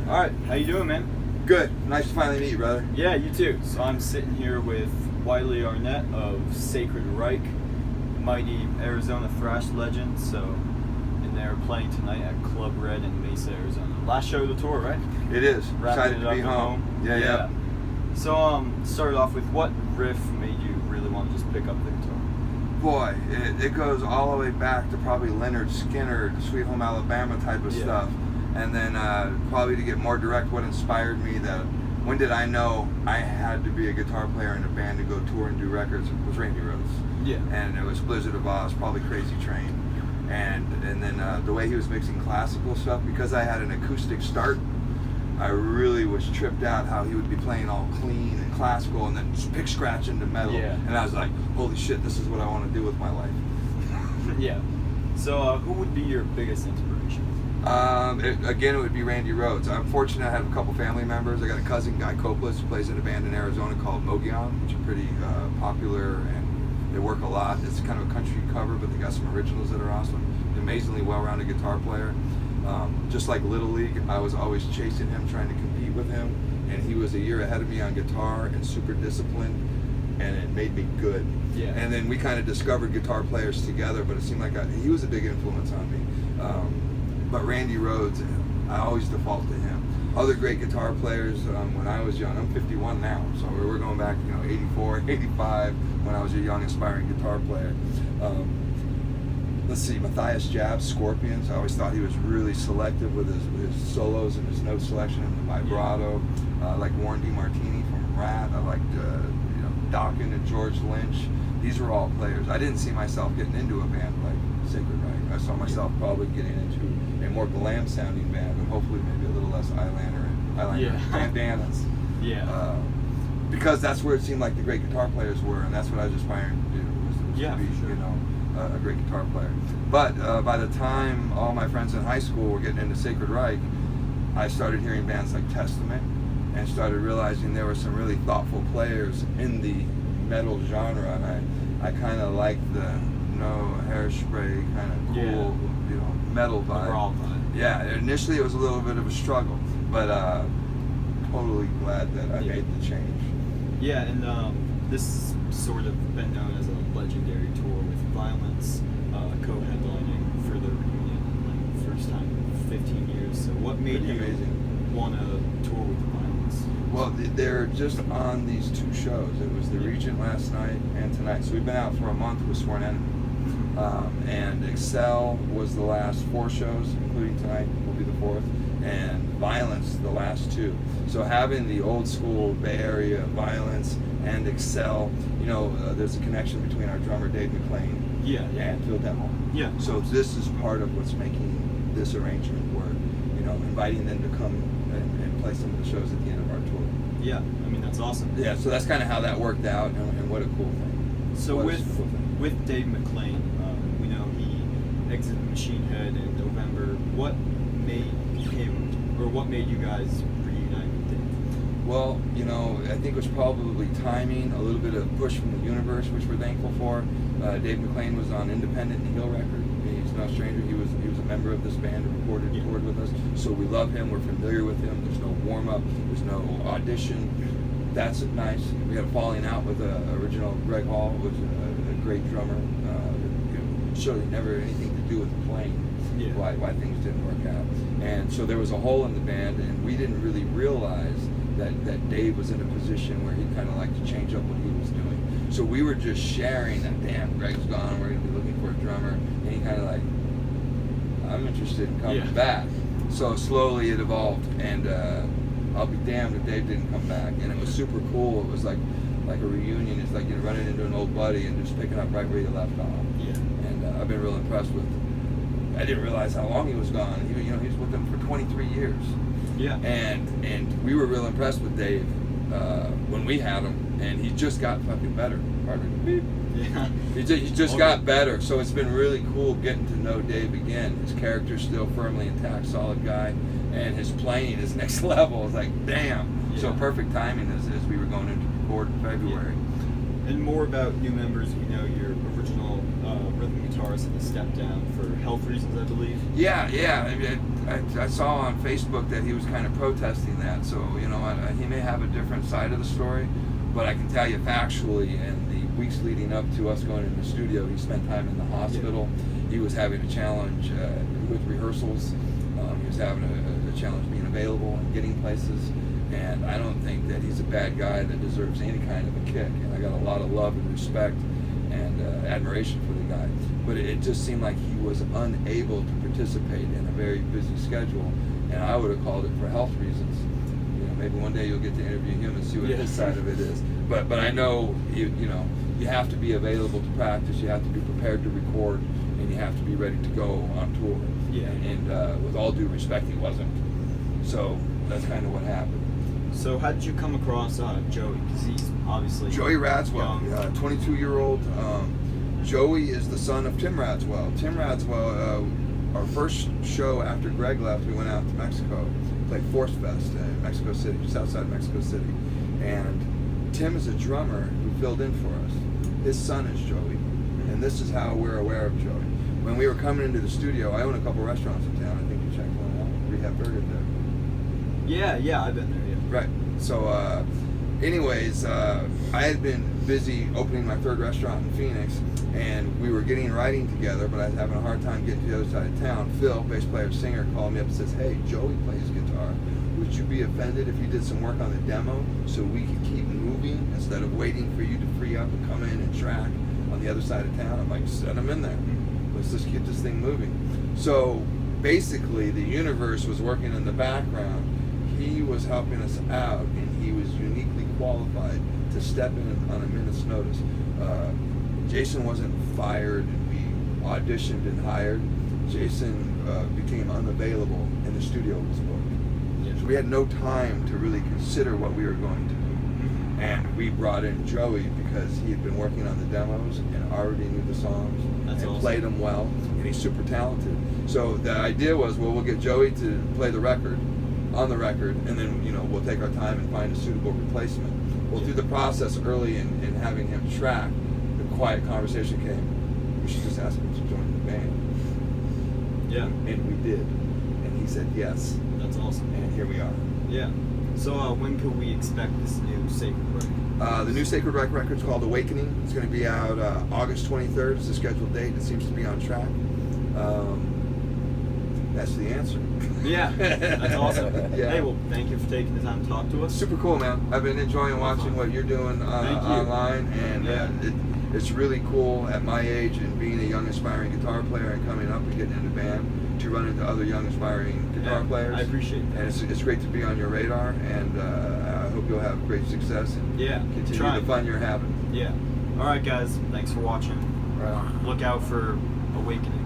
All right, how you doing, man? Good. Nice to finally meet you, brother. Yeah, you too. So I'm sitting here with Wiley Arnett of Sacred Reich, mighty Arizona thrash legend. So, and they're playing tonight at Club Red in Mesa, Arizona. Last show of the tour, right? It is. Wrapping Excited it to up be at home. Yeah. So, started off with what riff made you really want to just pick up the guitar? Boy, it goes all the way back to probably Leonard Skinner, Sweet Home Alabama type of stuff. And then probably to get more direct, what inspired me, when did I know I had to be a guitar player in a band to go tour and do records, was Randy Rhoads. Yeah. And it was Blizzard of Oz, probably Crazy Train. And then the way he was mixing classical stuff, because I had an acoustic start, I really was tripped out how he would be playing all clean and classical and then just pick scratch into metal. Yeah. And I was like, holy shit, this is what I want to do with my life. Yeah. So who would be your biggest inspiration? Again, it would be Randy Rhoads. I'm fortunate I have a couple family members. I got a cousin, Guy Copeless, who plays in a band in Arizona called Mogollon, which are pretty popular, and they work a lot. It's kind of a country cover, but they got some originals that are awesome. Amazingly well-rounded guitar player. Just like Little League, I was always chasing him, trying to compete with him, and he was a year ahead of me on guitar and super disciplined, and it made me good. Yeah. And then we kind of discovered guitar players together, but it seemed like he was a big influence on me. But Randy Rhoads, I always default to him. Other great guitar players when I was young, I'm 51 now, so we're going back, 84, 85, when I was a young, aspiring guitar player. Let's see, Matthias Jabs, Scorpions. I always thought he was really selective with his solos and his note selection and the vibrato. I like Warren DeMartini from Rat. I liked Dokken and George Lynch. These were all players. I didn't see myself getting into a band like Sacred Reich. I saw myself probably getting into a more glam sounding band, and hopefully maybe a little less eyeliner bandanas. Yeah. Because that's where it seemed like the great guitar players were, and that's what I was aspiring to do. Was to be, for sure. A great guitar player. But by the time all my friends in high school were getting into Sacred Reich, I started hearing bands like Testament and started realizing there were some really thoughtful players in the metal genre, and I kind of liked the hairspray kind of cool, metal vibe. Raw vibe. Yeah, initially it was a little bit of a struggle, but totally glad that I made the change. Yeah, and this sort of been known as a legendary tour with Violence co-headlining for the reunion, like first time in 15 years. So what made you want to tour with Violence? Well, they're just on these two shows. It was the Regent last night and tonight. So we've been out for a month with Sworn Enemy. And Excel was the last 4 shows, including tonight will be the 4th, and Violence the last 2. So having the old school Bay Area Violence and Excel, there's a connection between our drummer Dave McClain and Phil Demmel. Yeah. So this is part of what's making this arrangement work. Inviting them to come and play some of the shows at the end of our tour. Yeah, I mean that's awesome. Yeah, so that's kind of how that worked out, and what a cool thing. So with Dave McClain, we know he exited Machine Head in November. What made you guys reunite with Dave? Well, I think it was probably timing, a little bit of push from the universe, which we're thankful for. Dave McClain was on Independent and Heel Record. He's no stranger. He was a member of this band and recorded and toured with us. So we love him. We're familiar with him. There's no warm up. There's no audition. That's nice. We had a falling out with original Greg Hall, who was a great drummer. Surely never had anything to do with playing. Yeah. Why things didn't work out. And so there was a hole in the band, and we didn't really realize that Dave was in a position where he kind of liked to change up what he was doing. So we were just sharing that, damn, Greg's gone, we're going to be looking for a drummer. And he kind of like, I'm interested in coming back. So slowly it evolved, and I'll be damned if Dave didn't come back. And it was super cool. It was like a reunion. It's like running into an old buddy and just picking up right where you left off. Yeah. And I've been real impressed with. I didn't realize how long he was gone. He was with them for 23 years. Yeah. And we were real impressed with Dave when we had him, and he just got fucking better. Pardon me. Yeah. He just got better. So it's been really cool getting to know Dave again. His character's still firmly intact, solid guy, and his playing is next level. It's like, damn. Yeah. So perfect timing as we were going into record in February. Yeah. And more about new members, we know your original rhythm guitar guitarist had to step down for health reasons, I believe. Yeah. I mean, I saw on Facebook that he was kind of protesting that. So he may have a different side of the story, but I can tell you factually, in the weeks leading up to us going in the studio, he spent time in the hospital. Yeah. He was having a challenge with rehearsals. He was having a challenge being available and getting places. And I don't think that he's a bad guy that deserves any kind of a kick. And I got a lot of love and respect and admiration for the guy. But it just seemed like he was unable to participate in a very busy schedule. And I would have called it for health reasons. Maybe one day you'll get to interview him and see what his side of it is. But I know you have to be available to practice. You have to be prepared to record, and you have to be ready to go on tour. Yeah. And with all due respect, he wasn't. So that's kind of what happened. So how did you come across Joey? Because he's obviously Joey Radswell, 22-year-old. Joey is the son of Tim Radswell. Tim Radswell, our first show after Greg left, we went out to Mexico, played Force Fest in Mexico City, just outside Mexico City. And Tim is a drummer who filled in for us. His son is Joey. And this is how we're aware of Joey. When we were coming into the studio, I own a couple restaurants in town. I think you checked one out. Rehab Burger there. Yeah, I've been there, yeah. Right. So, anyways, I had been busy opening my third restaurant in Phoenix, and we were getting writing together, but I was having a hard time getting to the other side of town. Phil, bass player, singer, called me up and says, "Hey, Joey plays guitar. Would you be offended if you did some work on the demo so we could keep moving instead of waiting for you to free up and come in and track on the other side of town?" I'm like, "Send him in there. Let's just keep this thing moving." So basically, the universe was working in the background. He was helping us out, and he was uniquely qualified to step in on a minute's notice. Jason wasn't fired, and we auditioned and hired. Jason became unavailable, and the studio was booked. So we had no time to really consider what we were going to do. And we brought in Joey because he had been working on the demos and already knew the songs. That's and awesome. Played them well, and he's super talented. So the idea was, well, we'll get Joey to play the record, on the record, and then we'll take our time and find a suitable replacement. Well, through the process early in having him track, the quiet conversation came, we should just ask him to join the band. Yeah. And we did. And he said yes. That's awesome. And here we are. Yeah. So when could we expect this new Sacred Reich? The new Sacred Reich record's called Awakening. It's going to be out August 23rd. It's the scheduled date. It seems to be on track. That's the answer. Yeah, that's awesome. Yeah. Hey, well, thank you for taking the time to talk to us. Super cool, man. I've been enjoying watching what you're doing online, and it's really cool at my age and being a young aspiring guitar player and coming up and getting into band to run into other young aspiring guitar players. I appreciate that. And it's great to be on your radar, and I hope you'll have great success and continue the fun you're having. Yeah. All right, guys. Thanks for watching. Right on. Look out for Awakening.